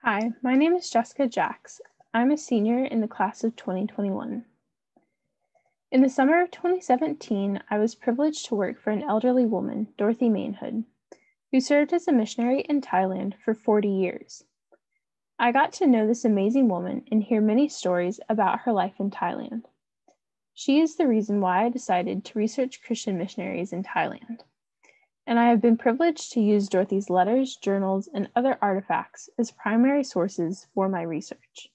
Hi, my name is Jessica Jacks. I'm a senior in the class of 2021. In the summer of 2017, I was privileged to work for an elderly woman, Dorothy Mainhood, who served as a missionary in Thailand for 40 years. I got to know this amazing woman and hear many stories about her life in Thailand. She is the reason why I decided to research Christian missionaries in Thailand. And I have been privileged to use Dorothy's letters, journals, and other artifacts as primary sources for my research.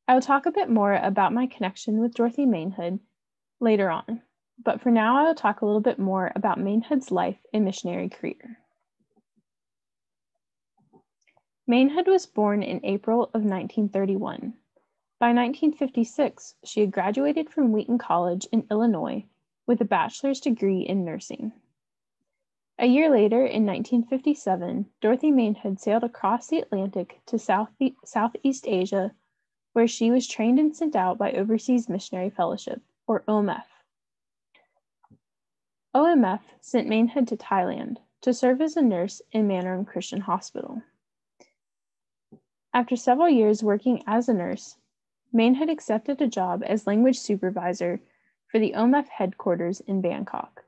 I will talk a bit more about my connection with Dorothy Mainhood later on, but for now I will talk a little bit more about Mainhood's life and missionary career. Mainhood was born in April of 1931. By 1956, she had graduated from Wheaton College in Illinois with a bachelor's degree in nursing. A year later, in 1957, Dorothy Mainhood sailed across the Atlantic to Southeast Asia, where she was trained and sent out by Overseas Missionary Fellowship, or OMF. OMF sent Mainhood to Thailand to serve as a nurse in Mandarin Christian Hospital. After several years working as a nurse, Mainhood accepted a job as language supervisor for the OMF headquarters in Bangkok.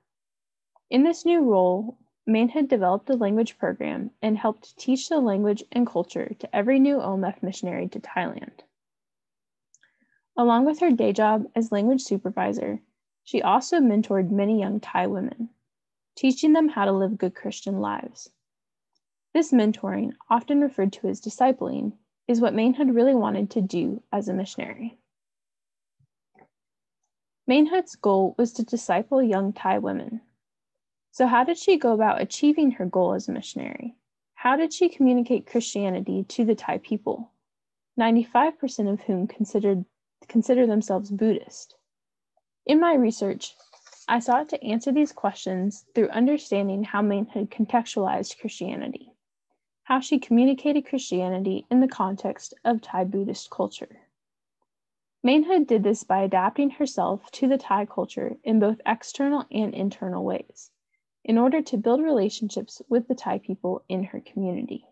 In this new role, Mainhood developed a language program and helped teach the language and culture to every new OMF missionary to Thailand. Along with her day job as language supervisor, she also mentored many young Thai women, teaching them how to live good Christian lives. This mentoring, often referred to as discipling, is what Mainhood really wanted to do as a missionary. Mainhood's goal was to disciple young Thai women. So how did she go about achieving her goal as a missionary? How did she communicate Christianity to the Thai people, 95% of whom consider themselves Buddhist? In my research, I sought to answer these questions through understanding how Mainhood contextualized Christianity, how she communicated Christianity in the context of Thai Buddhist culture. Mainhood did this by adapting herself to the Thai culture in both external and internal ways, in order to build relationships with the Thai people in her community.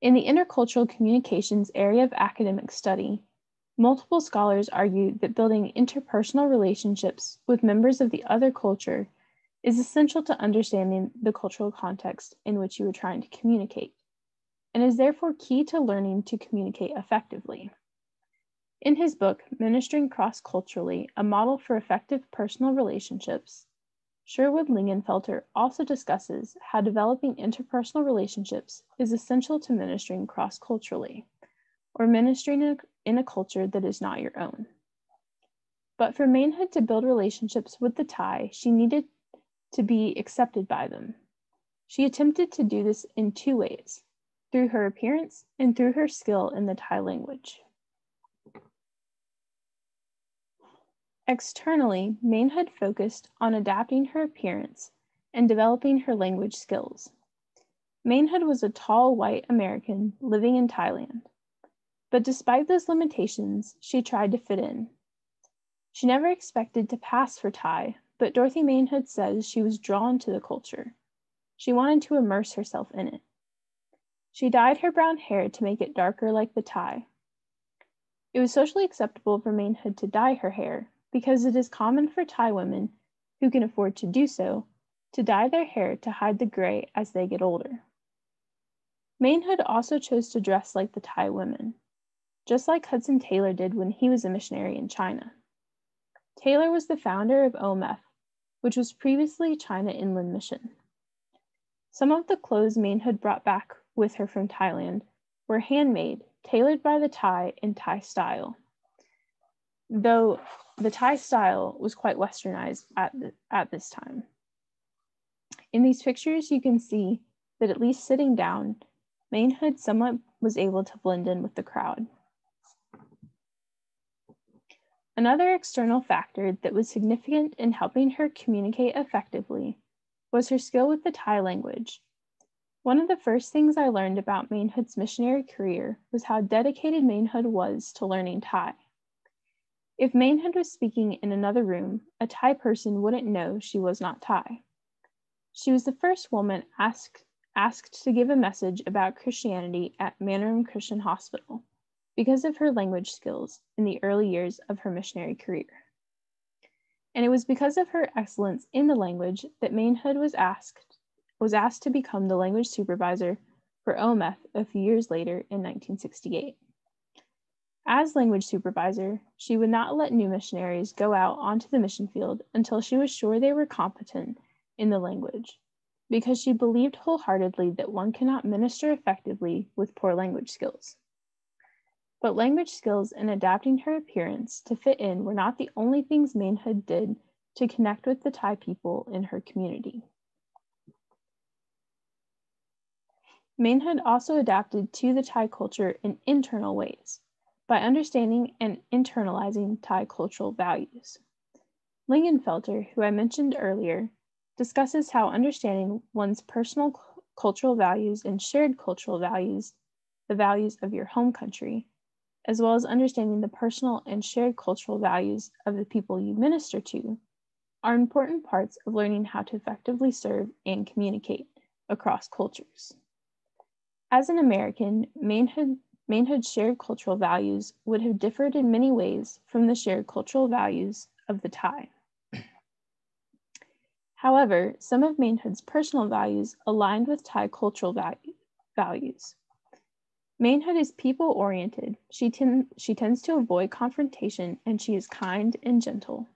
In the intercultural communications area of academic study, multiple scholars argue that building interpersonal relationships with members of the other culture is essential to understanding the cultural context in which you are trying to communicate, and is therefore key to learning to communicate effectively. In his book, Ministering Cross-Culturally, A Model for Effective Personal Relationships, Sherwood Lingenfelter also discusses how developing interpersonal relationships is essential to ministering cross-culturally, or ministering in a culture that is not your own. But for Mainhood to build relationships with the Thai, she needed to be accepted by them. She attempted to do this in two ways, through her appearance and through her skill in the Thai language. Externally, Mainhood focused on adapting her appearance and developing her language skills. Mainhood was a tall white American living in Thailand, but despite those limitations, she tried to fit in. She never expected to pass for Thai, but Dorothy Mainhood says she was drawn to the culture. She wanted to immerse herself in it. She dyed her brown hair to make it darker like the Thai. It was socially acceptable for Mainhood to dye her hair, because it is common for Thai women, who can afford to do so, to dye their hair to hide the gray as they get older. Mainhood also chose to dress like the Thai women, just like Hudson Taylor did when he was a missionary in China. Taylor was the founder of OMF, which was previously China Inland Mission. Some of the clothes Mainhood brought back with her from Thailand were handmade, tailored by the Thai in Thai style, though the Thai style was quite westernized at this time. In these pictures, you can see that at least sitting down, Mainhood somewhat was able to blend in with the crowd. Another external factor that was significant in helping her communicate effectively was her skill with the Thai language. One of the first things I learned about Mainhood's missionary career was how dedicated Mainhood was to learning Thai. If Mainhood was speaking in another room, a Thai person wouldn't know she was not Thai. She was the first woman asked to give a message about Christianity at Mainhood Christian Hospital because of her language skills in the early years of her missionary career. And it was because of her excellence in the language that Mainhood was asked to become the language supervisor for OMF a few years later in 1968. As language supervisor, she would not let new missionaries go out onto the mission field until she was sure they were competent in the language, because she believed wholeheartedly that one cannot minister effectively with poor language skills. But language skills and adapting her appearance to fit in were not the only things Mainhood did to connect with the Thai people in her community. Mainhood also adapted to the Thai culture in internal ways, by understanding and internalizing Thai cultural values. Lingenfelter, who I mentioned earlier, discusses how understanding one's personal cultural values and shared cultural values, the values of your home country, as well as understanding the personal and shared cultural values of the people you minister to, are important parts of learning how to effectively serve and communicate across cultures. As an American, Mainhood's shared cultural values would have differed in many ways from the shared cultural values of the Thai. However, some of Mainhood's personal values aligned with Thai cultural values. Mainhood is people-oriented. She tends to avoid confrontation, and she is kind and gentle.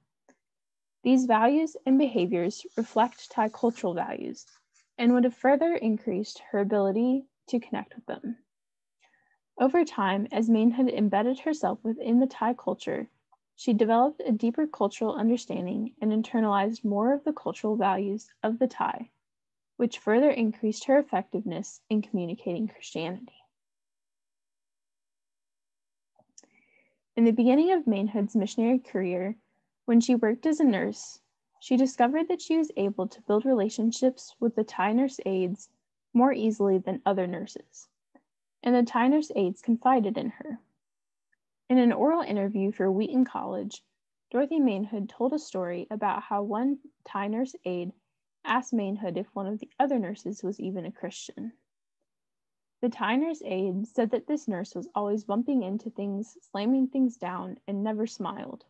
These values and behaviors reflect Thai cultural values and would have further increased her ability to connect with them. Over time, as Mainhood embedded herself within the Thai culture, she developed a deeper cultural understanding and internalized more of the cultural values of the Thai, which further increased her effectiveness in communicating Christianity. In the beginning of Mainhood's missionary career, when she worked as a nurse, she discovered that she was able to build relationships with the Thai nurse aides more easily than other nurses, and the Thai nurse aides confided in her. In an oral interview for Wheaton College, Dorothy Mainhood told a story about how one Thai nurse aide asked Mainhood if one of the other nurses was even a Christian. The Thai nurse aide said that this nurse was always bumping into things, slamming things down, and never smiled.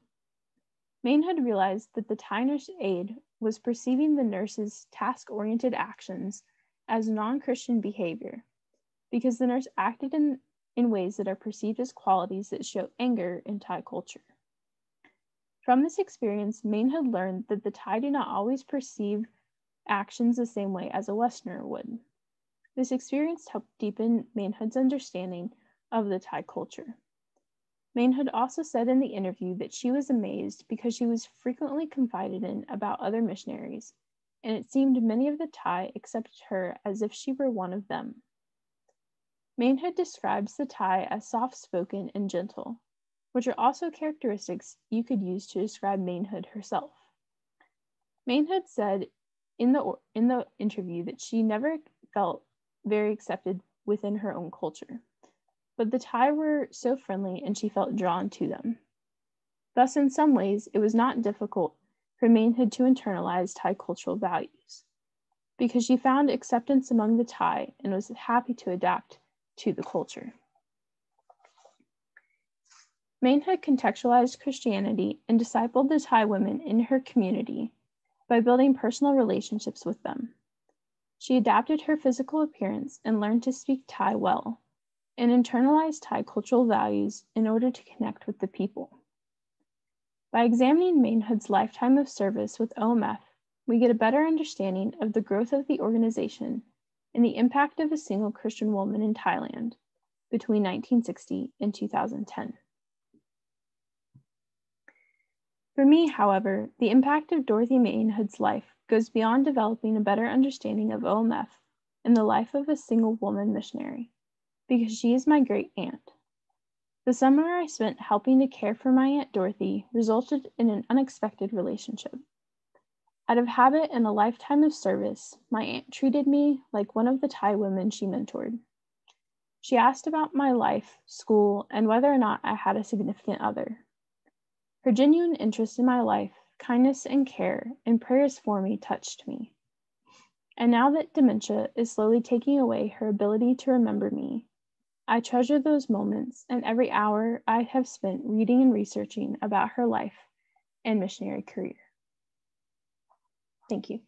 Mainhood realized that the Thai nurse aide was perceiving the nurse's task-oriented actions as non-Christian behavior, because the nurse acted in ways that are perceived as qualities that show anger in Thai culture. From this experience, Mainhood learned that the Thai do not always perceive actions the same way as a Westerner would. This experience helped deepen Mainhood's understanding of the Thai culture. Mainhood also said in the interview that she was amazed because she was frequently confided in about other missionaries, and it seemed many of the Thai accepted her as if she were one of them. Mainhood describes the Thai as soft-spoken and gentle, which are also characteristics you could use to describe Mainhood herself. Mainhood said in the interview that she never felt very accepted within her own culture, but the Thai were so friendly and she felt drawn to them. Thus, in some ways, it was not difficult for Mainhood to internalize Thai cultural values, because she found acceptance among the Thai and was happy to adapt to the culture. Mainhood contextualized Christianity and discipled the Thai women in her community by building personal relationships with them. She adapted her physical appearance and learned to speak Thai well, and internalized Thai cultural values in order to connect with the people. By examining Mainhood's lifetime of service with OMF, we get a better understanding of the growth of the organization and the impact of a single Christian woman in Thailand between 1960 and 2010. For me, however, the impact of Dorothy Mainhood's life goes beyond developing a better understanding of OMF and the life of a single woman missionary, because she is my great aunt. The summer I spent helping to care for my Aunt Dorothy resulted in an unexpected relationship. Out of habit and a lifetime of service, my aunt treated me like one of the Thai women she mentored. She asked about my life, school, and whether or not I had a significant other. Her genuine interest in my life, kindness and care, and prayers for me touched me. And now that dementia is slowly taking away her ability to remember me, I treasure those moments and every hour I have spent reading and researching about her life and missionary career. Thank you.